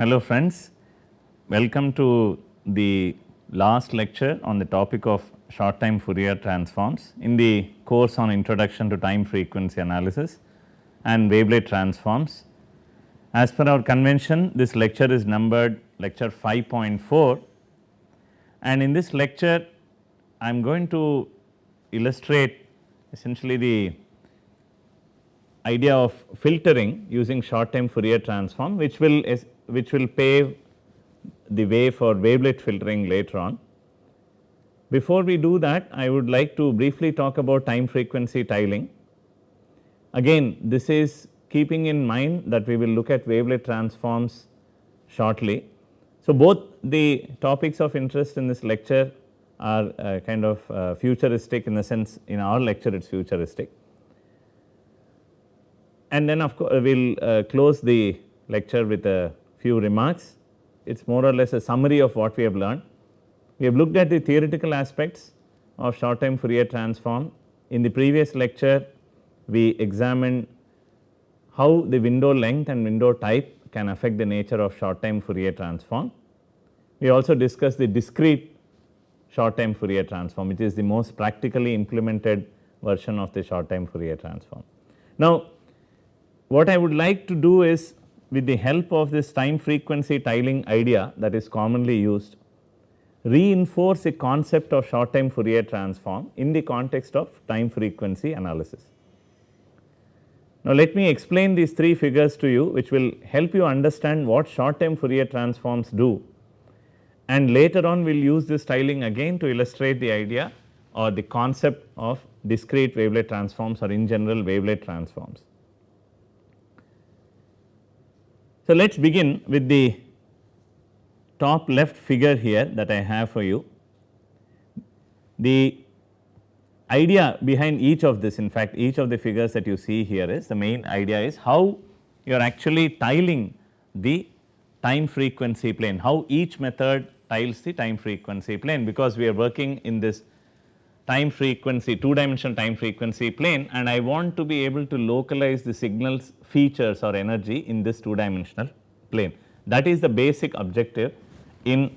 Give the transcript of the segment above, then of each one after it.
Hello friends, welcome to the last lecture on the topic of short time Fourier transforms in the course on Introduction to Time Frequency Analysis and Wavelet Transforms. As per our convention, this lecture is numbered lecture 5.4, and in this lecture I am going to illustrate essentially the idea of filtering using short time Fourier transform, which will pave the way for wavelet filtering later on. Before we do that, I would like to briefly talk about time frequency tiling. Again, this is keeping in mind that we will look at wavelet transforms shortly. So, both the topics of interest in this lecture are kind of futuristic, in the sense in our lecture it is futuristic. And then of course, we will close the lecture with a few remarks. It is more or less a summary of what we have learned. We have looked at the theoretical aspects of short time Fourier transform. In the previous lecture, we examined how the window length and window type can affect the nature of short time Fourier transform. We also discussed the discrete short time Fourier transform, which is the most practically implemented version of the short time Fourier transform. Now, what I would like to do is, with the help of this time frequency tiling idea that is commonly used, reinforce the concept of short time Fourier transform in the context of time frequency analysis. Now, let me explain these three figures to you, which will help you understand what short time Fourier transforms do, and later on we will use this tiling again to illustrate the idea or the concept of discrete wavelet transforms, or in general wavelet transforms. So, let us begin with the top left figure here that I have for you. The idea behind each of this, in fact each of the figures that you see here, is the main idea is how you are actually tiling the time frequency plane, how each method tiles the time frequency plane, because we are working in this time frequency, two dimensional time frequency plane, and I want to be able to localize the signal's features or energy in this two dimensional plane. That is the basic objective in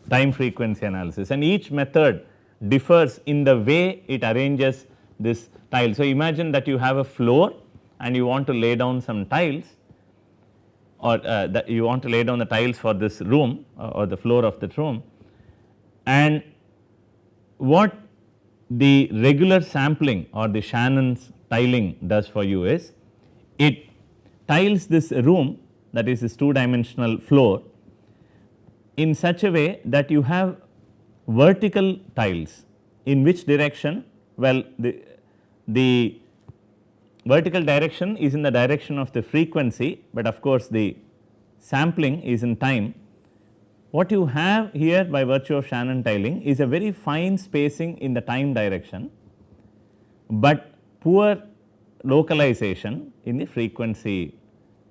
time frequency analysis, and each method differs in the way it arranges this tile. So, imagine that you have a floor and you want to lay down some tiles, or that you want to lay down the tiles for this room or the floor of the room, and what the regular sampling or the Shannon's tiling does for you is, it tiles this room, that is this two dimensional floor, in such a way that you have vertical tiles. In which direction? Well, the vertical direction is in the direction of the frequency, but of course the sampling is in time. What you have here by virtue of Shannon tiling is a very fine spacing in the time direction, but poor localization in the frequency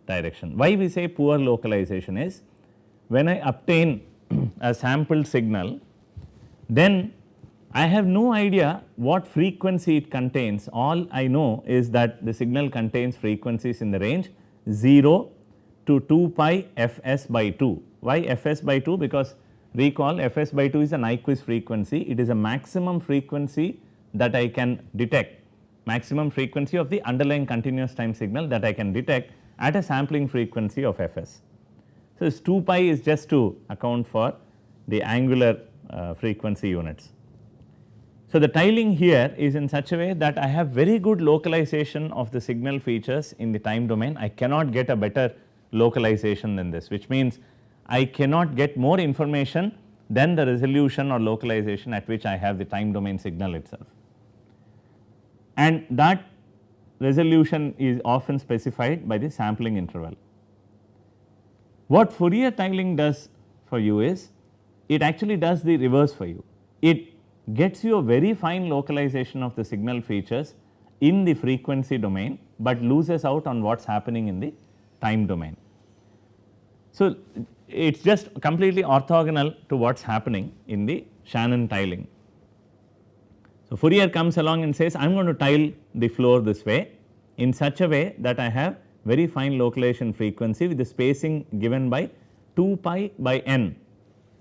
direction. Why we say poor localization is, when I obtain a sampled signal, then I have no idea what frequency it contains. All I know is that the signal contains frequencies in the range 0 to 2 pi fs by 2. Why fs by 2? Because recall, fs by 2 is a Nyquist frequency. It is a maximum frequency that I can detect, maximum frequency of the underlying continuous time signal that I can detect at a sampling frequency of fs. So, this 2 pi is just to account for the angular frequency units. So, the tiling here is in such a way that I have very good localization of the signal features in the time domain. I cannot get a better localization than this, which means I cannot get more information than the resolution or localization at which I have the time domain signal itself, and that resolution is often specified by the sampling interval. What Fourier tiling does for you is, it actually does the reverse for you. It gets you a very fine localization of the signal features in the frequency domain, but loses out on what is happening in the time domain. So, it is just completely orthogonal to what is happening in the Shannon tiling. So, Fourier comes along and says, I am going to tile the floor this way in such a way that I have very fine localization frequency with the spacing given by 2 pi by n.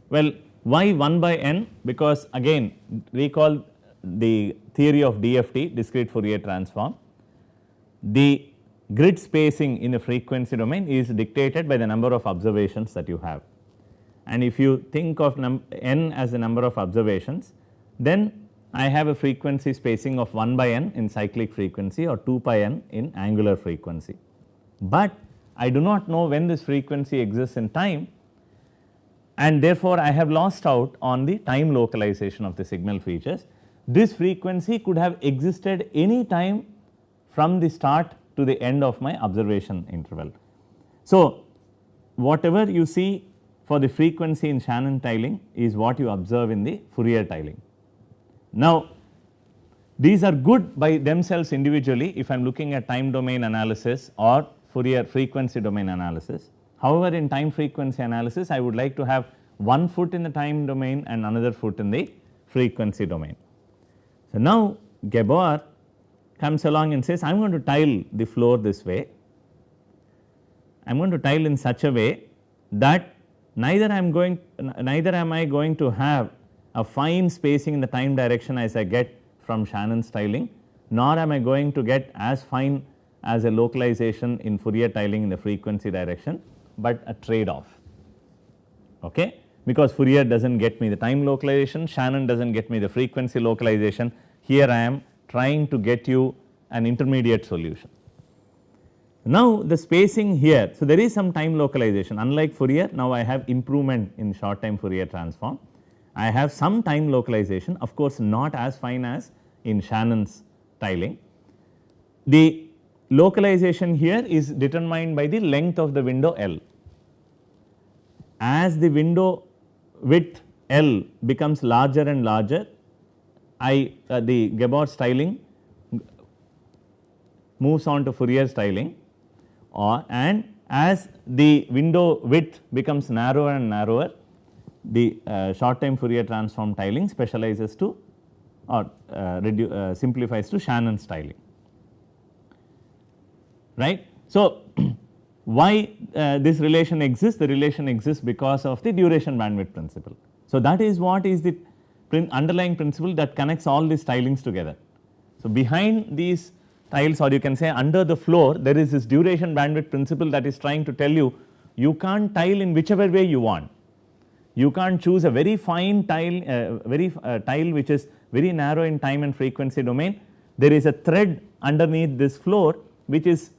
Well, why 1 by n? Because again recall the theory of DFT, discrete Fourier transform. The grid spacing in the frequency domain is dictated by the number of observations that you have. And if you think of n as the number of observations, then I have a frequency spacing of 1 by n in cyclic frequency or 2 pi n in angular frequency. But I do not know when this frequency exists in time, and therefore I have lost out on the time localization of the signal features. This frequency could have existed any time from the start to the end of my observation interval. So, whatever you see for the frequency in Shannon tiling is what you observe in the Fourier tiling. Now, these are good by themselves individually if I am looking at time domain analysis or Fourier frequency domain analysis. However, in time frequency analysis I would like to have one foot in the time domain and another foot in the frequency domain. So, now Gabor comes along and says I am going to tile the floor this way, I am going to tile in such a way that neither am I going to have a fine spacing in the time direction as I get from Shannon's tiling, nor am I going to get as fine as a localization in Fourier tiling in the frequency direction, but a trade off. Okay? Because Fourier does not get me the time localization, Shannon does not get me the frequency localization. Here I am trying to get you an intermediate solution. Now, the spacing here, so there is some time localization. Unlike Fourier, now I have improvement in short time Fourier transform. I have some time localization, of course not as fine as in Shannon's tiling. The localization here is determined by the length of the window L. As the window width L becomes larger and larger, the Gabor styling moves on to Fourier styling, and as the window width becomes narrower and narrower, the short time Fourier transform tiling specializes to or simplifies to Shannon styling, right. So, why this relation exists? The relation exists because of the duration bandwidth principle. So, that is what is the underlying principle that connects all these tilings together. So, behind these tiles, or you can say under the floor, there is this duration bandwidth principle that is trying to tell you, you can't tile in whichever way you want. You can't choose a very fine tile, tile which is very narrow in time and frequency domain. There is a thread underneath this floor which is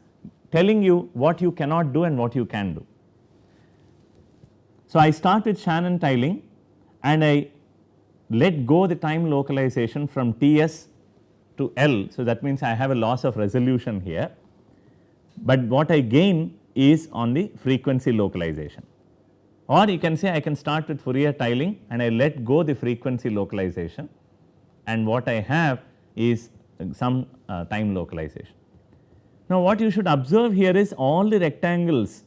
telling you what you cannot do and what you can do. So, I start with Shannon tiling and I let go the time localization from Ts to L. So, that means I have a loss of resolution here, but what I gain is on the frequency localization. Or you can say I can start with Fourier tiling and I let go the frequency localization, and what I have is some time localization. Now, what you should observe here is all the rectangles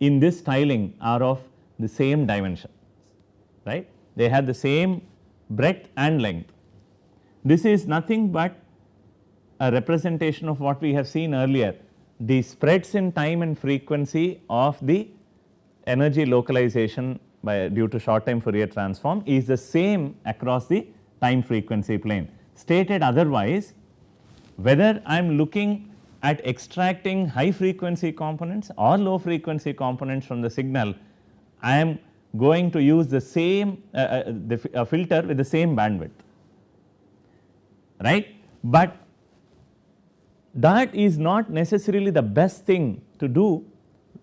in this tiling are of the same dimension, right. They have the same breadth and length. This is nothing but a representation of what we have seen earlier. The spreads in time and frequency of the energy localization due to short time Fourier transform is the same across the time frequency plane. Stated otherwise, whether I am looking at extracting high frequency components or low frequency components from the signal, I am going to use the same filter with the same bandwidth, right. But that is not necessarily the best thing to do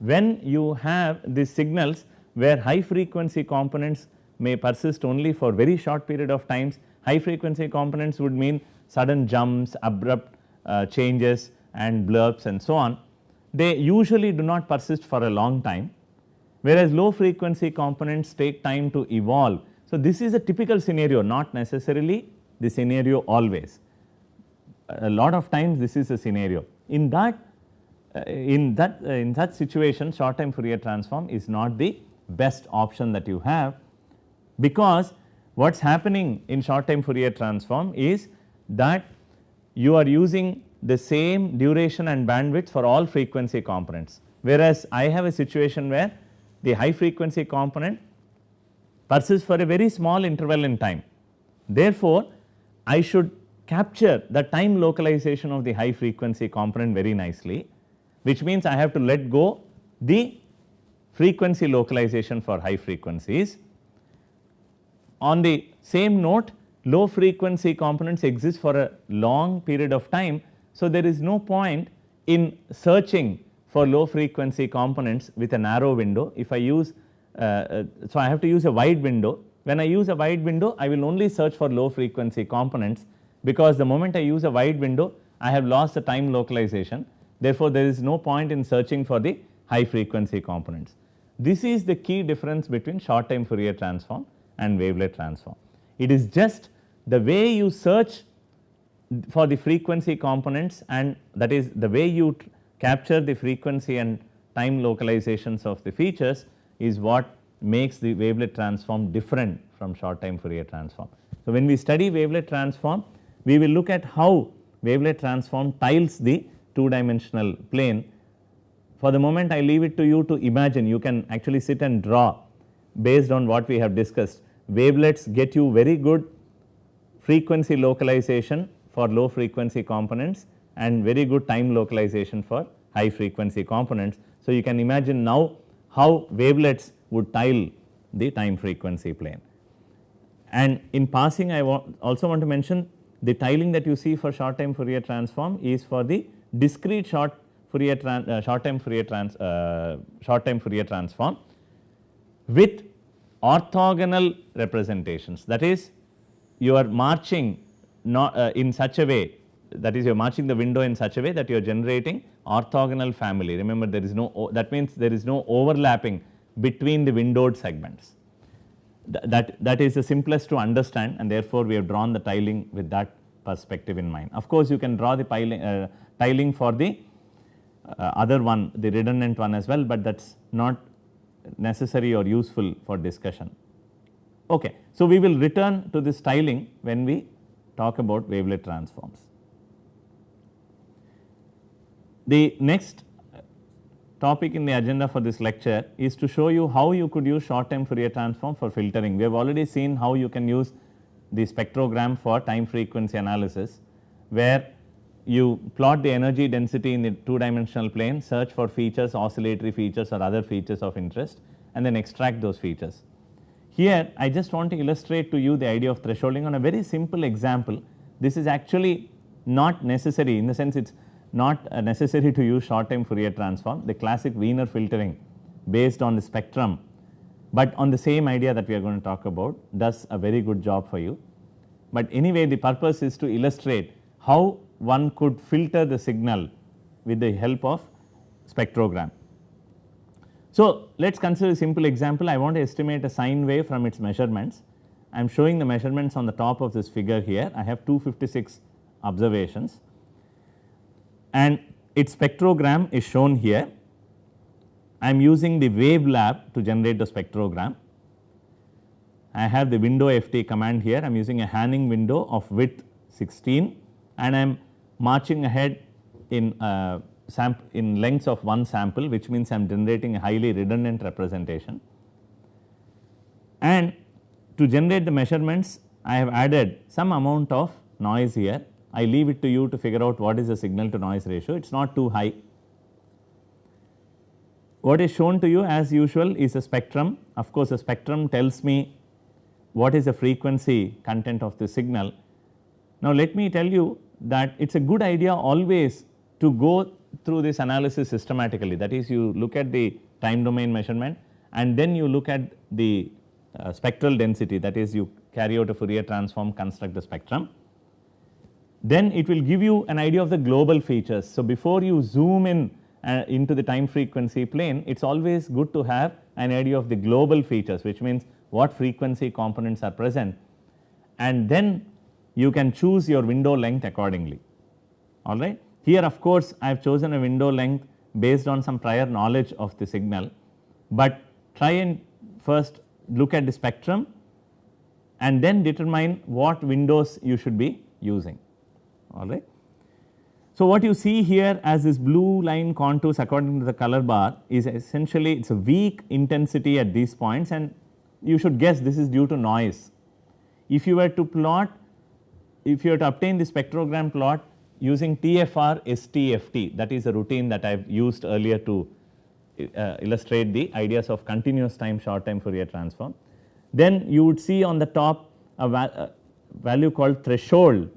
when you have these signals where high frequency components may persist only for very short period of times. High frequency components would mean sudden jumps, abrupt changes and blurps and so on. They usually do not persist for a long time, whereas low frequency components take time to evolve. So, this is a typical scenario, not necessarily the scenario always. A lot of times this is a scenario. In such situation, short time Fourier transform is not the best option that you have, because what is happening in short time Fourier transform is that you are using the same duration and bandwidth for all frequency components, whereas I have a situation where the high frequency component persists for a very small interval in time. Therefore, I should capture the time localization of the high frequency component very nicely, which means I have to let go the frequency localization for high frequencies. On the same note, low frequency components exist for a long period of time. So, there is no point in searching for low frequency components with a narrow window. If I use, so I have to use a wide window. When I use a wide window, I will only search for low frequency components, because the moment I use a wide window, I have lost the time localization. Therefore, there is no point in searching for the high frequency components. This is the key difference between short time Fourier transform and wavelet transform. It is just the way you search for the frequency components, and that is the way you capture the frequency and time localizations of the features is what makes the wavelet transform different from short time Fourier transform. So, when we study wavelet transform, we will look at how wavelet transform tiles the two dimensional plane. For the moment, I leave it to you to imagine. You can actually sit and draw based on what we have discussed. Wavelets get you very good frequency localization for low frequency components and very good time localization for high frequency components. So, you can imagine now how wavelets would tile the time frequency plane. And in passing, I also want to mention the tiling that you see for short time Fourier transform is for the discrete short time Fourier transform with orthogonal representations. That is, you are marching in such a way, that is, you are marching the window in such a way that you are generating orthogonal family. Remember, there is no, that means there is no overlapping between the windowed segments. That is the simplest to understand, and therefore, we have drawn the tiling with that perspective in mind. Of course, you can draw the tiling for the other one, the redundant one as well, but that is not necessary or useful for discussion. Okay. So, we will return to this tiling when we talk about wavelet transforms. The next topic in the agenda for this lecture is to show you how you could use short time Fourier transform for filtering. We have already seen how you can use the spectrogram for time frequency analysis, where you plot the energy density in the two dimensional plane, search for features, oscillatory features or other features of interest, and then extract those features. Here, I just want to illustrate to you the idea of thresholding on a very simple example. This is actually not necessary, in the sense it is not necessary to use short time Fourier transform, the classic Wiener filtering based on the spectrum, but on the same idea that we are going to talk about does a very good job for you. But anyway, the purpose is to illustrate how one could filter the signal with the help of spectrogram. So, let us consider a simple example. I want to estimate a sine wave from its measurements. I am showing the measurements on the top of this figure here. I have 256 observations and its spectrogram is shown here. I am using the wave lab to generate the spectrogram. I have the window FT command here. I am using a Hanning window of width 16 and I am marching ahead in lengths of one sample, which means I am generating a highly redundant representation. And to generate the measurements, I have added some amount of noise here. I leave it to you to figure out what is the signal to noise ratio. It is not too high. What is shown to you as usual is a spectrum. Of course, the spectrum tells me what is the frequency content of the signal. Now, let me tell you that it is a good idea always to go through this analysis systematically. That is, you look at the time domain measurement and then you look at the spectral density, that is, you carry out a Fourier transform, construct the spectrum. Then it will give you an idea of the global features. So, before you zoom in into the time frequency plane, it is always good to have an idea of the global features, which means what frequency components are present, and then you can choose your window length accordingly. All right. Here, of course, I have chosen a window length based on some prior knowledge of the signal, but try and first look at the spectrum and then determine what windows you should be using. All right. So, what you see here as this blue line contours according to the color bar is essentially it is a weak intensity at these points, and you should guess this is due to noise. If you were to plot, if you were to obtain the spectrogram plot using TFR STFT, that is a routine that I have used earlier to illustrate the ideas of continuous time short time Fourier transform, then you would see on the top a value called threshold.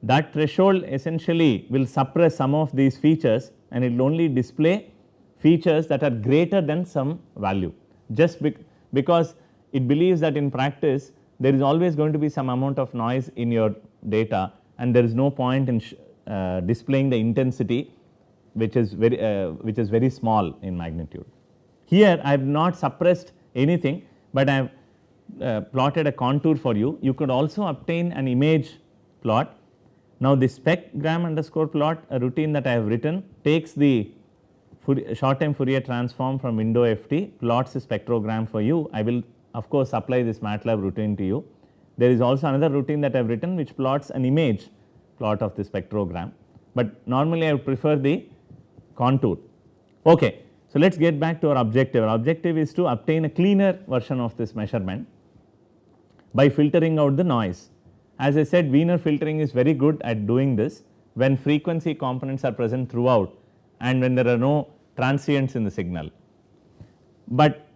That threshold essentially will suppress some of these features, and it will only display features that are greater than some value, just because it believes that in practice there is always going to be some amount of noise in your data, and there is no point in displaying the intensity which is very small in magnitude. Here I have not suppressed anything, but I have plotted a contour for you. You could also obtain an image plot. Now, the specgram underscore plot, a routine that I have written, takes the short time Fourier transform from window FT, plots the spectrogram for you. I will of course apply this MATLAB routine to you. There is also another routine that I have written which plots an image plot of the spectrogram, but normally I would prefer the contour. Okay. So, let us get back to our objective. Our objective is to obtain a cleaner version of this measurement by filtering out the noise. As I said, Wiener filtering is very good at doing this when frequency components are present throughout and when there are no transients in the signal. But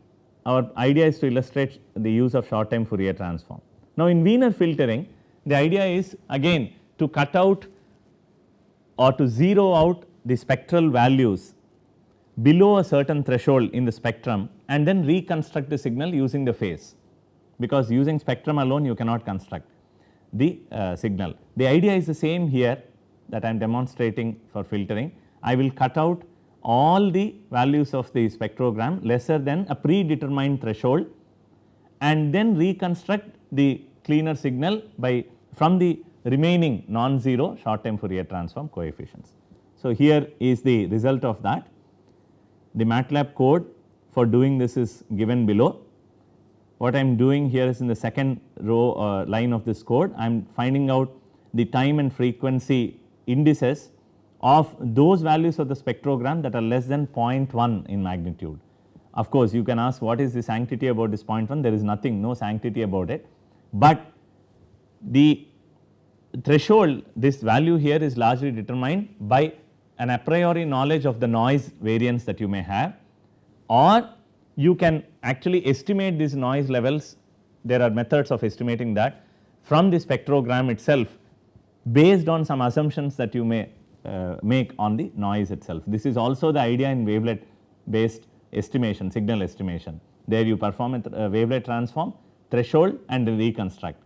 our idea is to illustrate the use of short time Fourier transform. Now, in Wiener filtering, the idea is again to cut out or to zero out the spectral values below a certain threshold in the spectrum and then reconstruct the signal using the phase, because using spectrum alone you cannot construct the signal. The idea is the same here that I am demonstrating for filtering. I will cut out all the values of the spectrogram lesser than a predetermined threshold and then reconstruct the cleaner signal by from the remaining non-zero short time Fourier transform coefficients. So, here is the result of that. The MATLAB code for doing this is given below. What I am doing here is in the second row line of this code, I am finding out the time and frequency indices of those values of the spectrogram that are less than 0.1 in magnitude. Of course, you can ask what is the sanctity about this 0.1, there is nothing, no sanctity about it, but the threshold, this value here is largely determined by an a priori knowledge of the noise variance that you may have, or you can actually estimate these noise levels. There are methods of estimating that from the spectrogram itself based on some assumptions that you may make on the noise itself. This is also the idea in wavelet based estimation, signal estimation. There you perform a wavelet transform, threshold and reconstruct.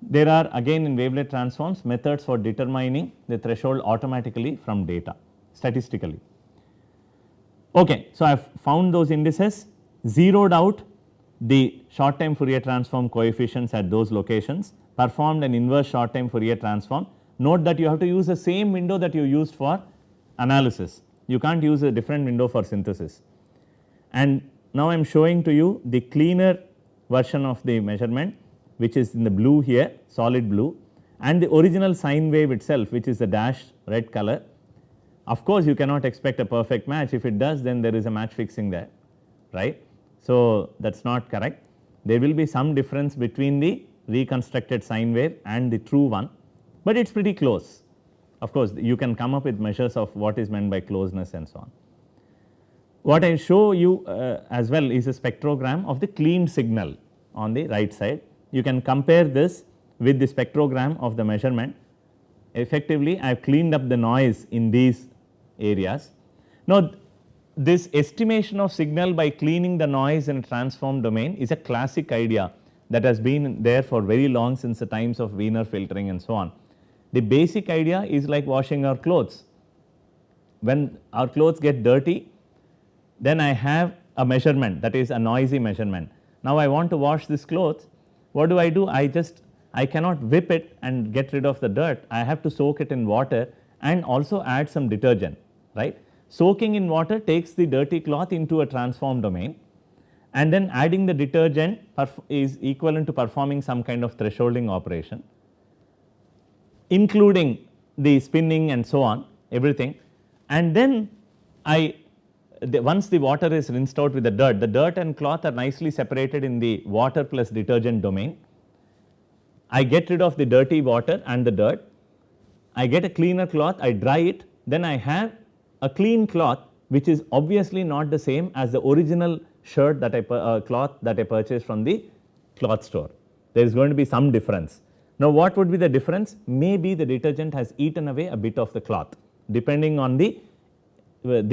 There are again in wavelet transforms methods for determining the threshold automatically from data statistically. Okay, so I have found those indices, zeroed out the short time Fourier transform coefficients at those locations, performed an inverse short time Fourier transform. Note that you have to use the same window that you used for analysis, you can't use a different window for synthesis. And now I am showing to you the cleaner version of the measurement, which is in the blue here, solid blue, and the original sine wave itself, which is the dashed red color. Of course, you cannot expect a perfect match. If it does, then there is a match fixing there, right. So, that is not correct. There will be some difference between the reconstructed sine wave and the true one, but it is pretty close. Of course, you can come up with measures of what is meant by closeness and so on. What I show you as well is a spectrogram of the cleaned signal on the right side. You can compare this with the spectrogram of the measurement. Effectively, I have cleaned up the noise in these areas. Now, this estimation of signal by cleaning the noise in a transform domain is a classic idea that has been there for very long, since the times of Wiener filtering and so on. The basic idea is like washing our clothes. When our clothes get dirty, then I have a measurement, that is a noisy measurement. Now, I want to wash this clothes. What do? I cannot whip it and get rid of the dirt. I have to soak it in water and also add some detergent, right. Soaking in water takes the dirty cloth into a transform domain, and then adding the detergent is equivalent to performing some kind of thresholding operation, including the spinning and so on, everything, and then once the water is rinsed out with the dirt and cloth are nicely separated in the water plus detergent domain. I get rid of the dirty water and the dirt, I get a cleaner cloth, I dry it, then I have a clean cloth which is obviously not the same as the original shirt that cloth that I purchased from the cloth store. There is going to be some difference. Now, what would be the difference? Maybe the detergent has eaten away a bit of the cloth, depending on the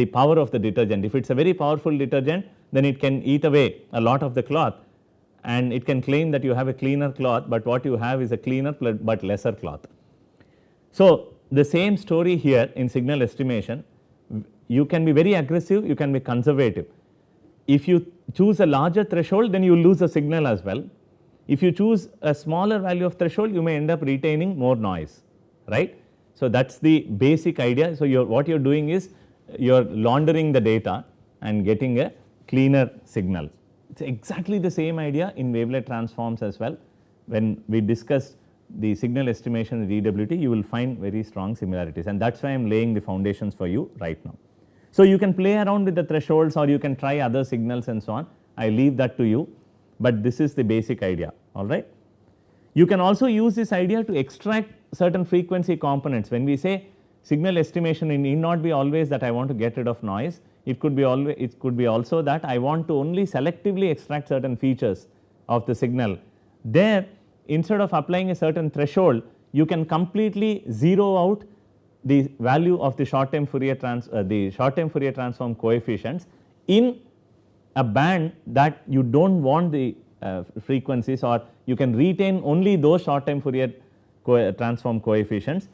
power of the detergent. If it is a very powerful detergent, then it can eat away a lot of the cloth, and it can claim that you have a cleaner cloth, but what you have is a cleaner but lesser cloth. So, the same story here in signal estimation. You can be very aggressive, you can be conservative. If you choose a larger threshold, then you will lose the signal as well. If you choose a smaller value of threshold, you may end up retaining more noise, right. So, that is the basic idea. So, what you are doing is you are laundering the data and getting a cleaner signal. It is exactly the same idea in wavelet transforms as well. When we discuss the signal estimation and readability, you will find very strong similarities, and that is why I am laying the foundations for you right now. So, you can play around with the thresholds, or you can try other signals and so on. I leave that to you, but this is the basic idea, all right. You can also use this idea to extract certain frequency components. When we say signal estimation, it need not be always that I want to get rid of noise. It could be also that I want to only selectively extract certain features of the signal. There, instead of applying a certain threshold, you can completely zero out the value of the short term Fourier transform coefficients in a band that you do not want the frequencies, or you can retain only those short term Fourier transform coefficients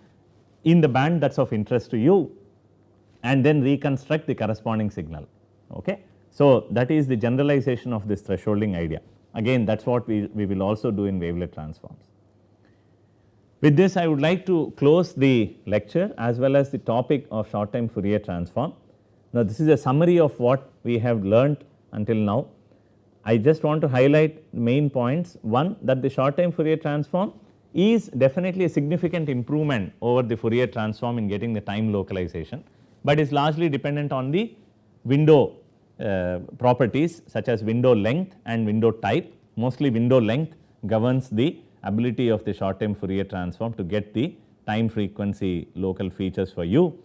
in the band that is of interest to you, and then reconstruct the corresponding signal. Okay. So, that is the generalization of this thresholding idea. Again, that is what we will also do in wavelet transforms. With this, I would like to close the lecture as well as the topic of short time Fourier transform. Now, this is a summary of what we have learnt until now. I just want to highlight the main points. One, that the short time Fourier transform is definitely a significant improvement over the Fourier transform in getting the time localization, but is largely dependent on the window properties such as window length and window type. Mostly window length governs the ability of the short term Fourier transform to get the time frequency local features for you,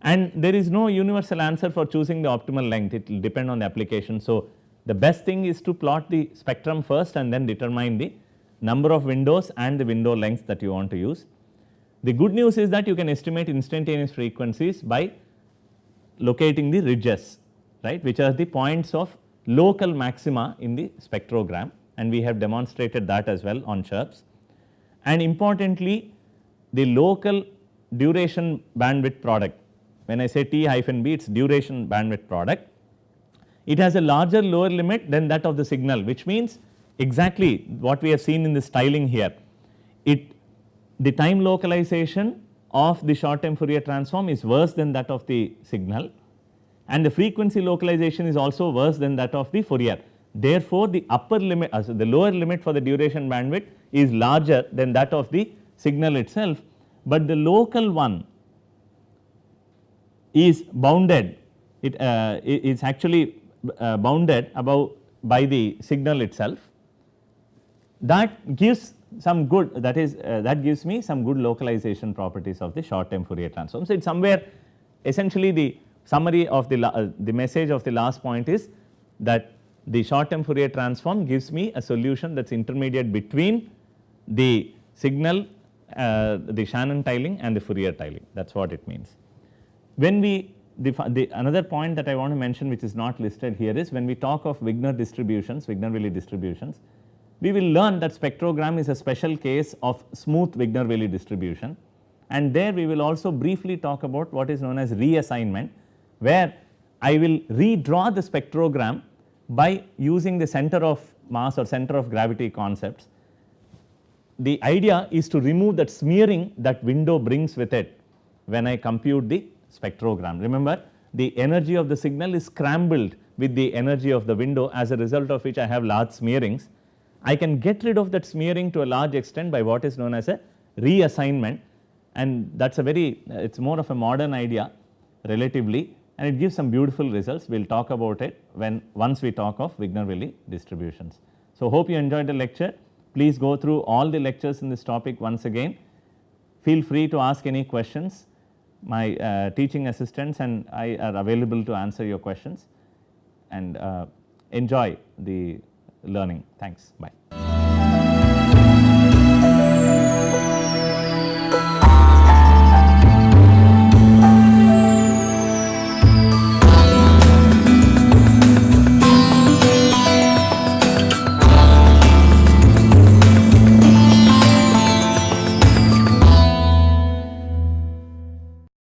and there is no universal answer for choosing the optimal length. It will depend on the application. So, the best thing is to plot the spectrum first and then determine the number of windows and the window length that you want to use. The good news is that you can estimate instantaneous frequencies by locating the ridges, right, which are the points of local maxima in the spectrogram, and we have demonstrated that as well on chirps. And importantly, the local duration bandwidth product, when I say T hyphen B, it is duration bandwidth product. It has a larger lower limit than that of the signal, which means exactly what we have seen in the styling here. The time localization of the short term Fourier transform is worse than that of the signal, and the frequency localization is also worse than that of the Fourier. Therefore, the upper limit, the lower limit for the duration bandwidth is larger than that of the signal itself, but the local one is bounded. It is actually bounded by the signal itself. That gives some good, that gives me some good localization properties of the short term Fourier transform. So, it is somewhere essentially the summary of the message of the last point is that the short term Fourier transform gives me a solution that is intermediate between the signal, the Shannon tiling and the Fourier tiling. That is what it means. When another point that I want to mention, which is not listed here, is when we talk of Wigner distributions, Wigner-Willi distributions, we will learn that spectrogram is a special case of smooth Wigner-Willi distribution, and there we will also briefly talk about what is known as reassignment, where I will redraw the spectrogram by using the center of mass or center of gravity concepts. The idea is to remove that smearing that window brings with it when I compute the spectrogram. Remember, the energy of the signal is scrambled with the energy of the window, as a result of which I have large smearings. I can get rid of that smearing to a large extent by what is known as a reassignment, and that is a very, it is more of a modern idea relatively, and it gives some beautiful results. We will talk about it once we talk of Wigner-Willi distributions. So, hope you enjoyed the lecture. Please go through all the lectures in this topic once again. Feel free to ask any questions. My teaching assistants and I are available to answer your questions, and enjoy the learning. Thanks. Bye.